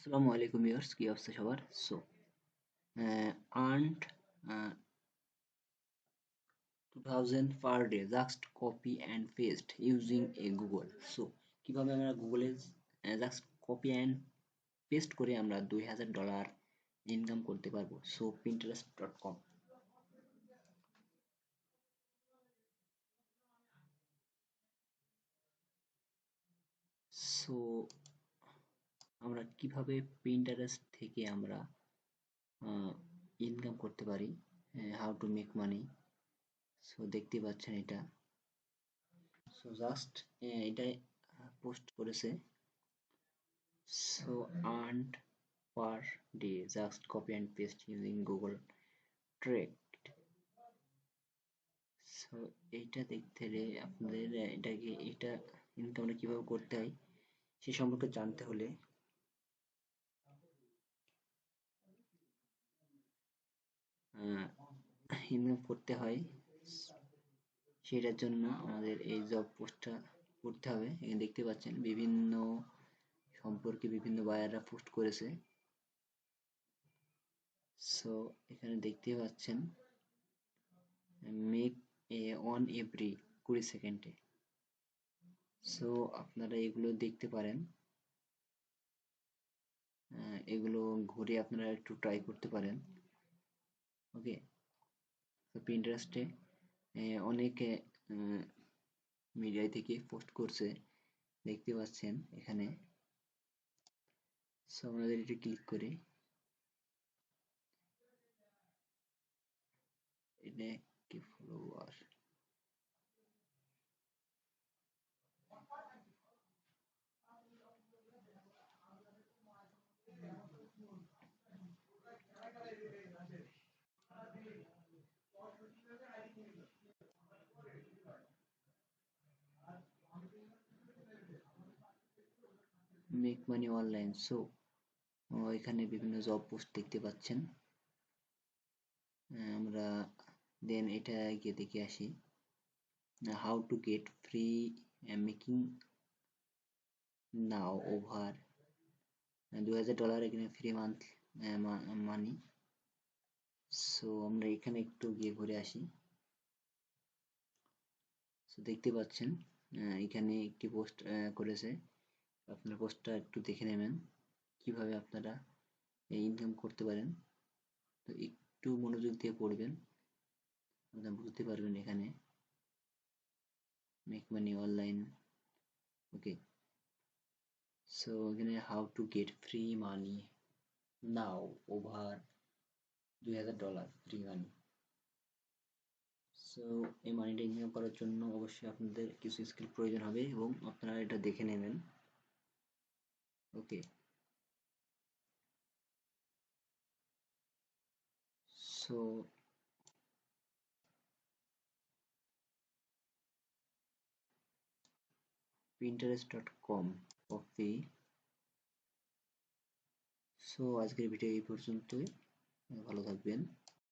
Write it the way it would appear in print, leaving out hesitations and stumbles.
আসসালামু আলাইকুম ভিউয়ার্স, কি অবস্থা সবার? Earned 2000 per day, just copy and paste using a Google. কিভাবে আমরা গুগলে জাস্ট কপি অ্যান্ড পেস্ট করে আমরা $2000 ইনকাম করতে পারবো? Pinterest.com. সো আমরা কিভাবে Pinterest থেকে আমরা ইনকাম করতে পারি, হাউ টু মেক মানি। দেখতে পাচ্ছেন এটা। জাস্ট এটাই পোস্ট করেছে। Earned per day, just copy and paste using Google Trade. So এইটা দেখতে হলে আপনাদের এটা ইনকামটা কিভাবে করতে হয় সে সম্পর্কে জানতে হলে ইনকাম করতে হয়, সেটার জন্য আমাদের এই জব পোস্টটা করতে হবে। এখানে দেখতে পাচ্ছেন বিভিন্ন সম্পর্কে বিভিন্ন বায়াররা পোস্ট করেছে। সো এখানে দেখতে পাচ্ছেন মেক অন এভরি 20 সেকেন্ডে। সো আপনারা এগুলো দেখতে পারেন, এগুলো ঘুরে আপনারা একটু ট্রাই করতে পারেন। ওকে, তো পিন্টারেস্টে অনেকে মিডিয়া থেকে পোস্ট করছে, দেখতে পাচ্ছেন এখানে। সো আমাদের এটা ক্লিক করে এটা কি follower, make money online. So এখানে বিভিন্ন জব পোস্ট দেখতে পাচ্ছেন। আমরা দেন এটা গিয়ে দেখে আসি how to get free making now over $2000 এখানে ফ্রি মান্থ মানি। সো আমরা এখানে একটু গিয়ে ঘুরে আসি। সো দেখতে পাচ্ছেন এখানে একটি পোস্ট করেছে, আপনারা পোস্টটা একটু দেখে নেবেন কিভাবে আপনারা ইনকাম করতে পারেন। তো একটু মনোযোগ দিয়ে পড়বেন, আপনারা বুঝতে পারবেন এখানে মেক মানি অনলাইন। ওকে, সো এখানে how to get free money now over $2000 free money. So এই মানিটা ইনকাম করার জন্য অবশ্যই আপনাদের কিছু স্কিল প্রয়োজন হবে এবং আপনারা এটা দেখে নেবেন। ওকে, সো pinterest.com কপি। সো আজকের ভিডিও এই পর্যন্তই, ভালো থাকবেন।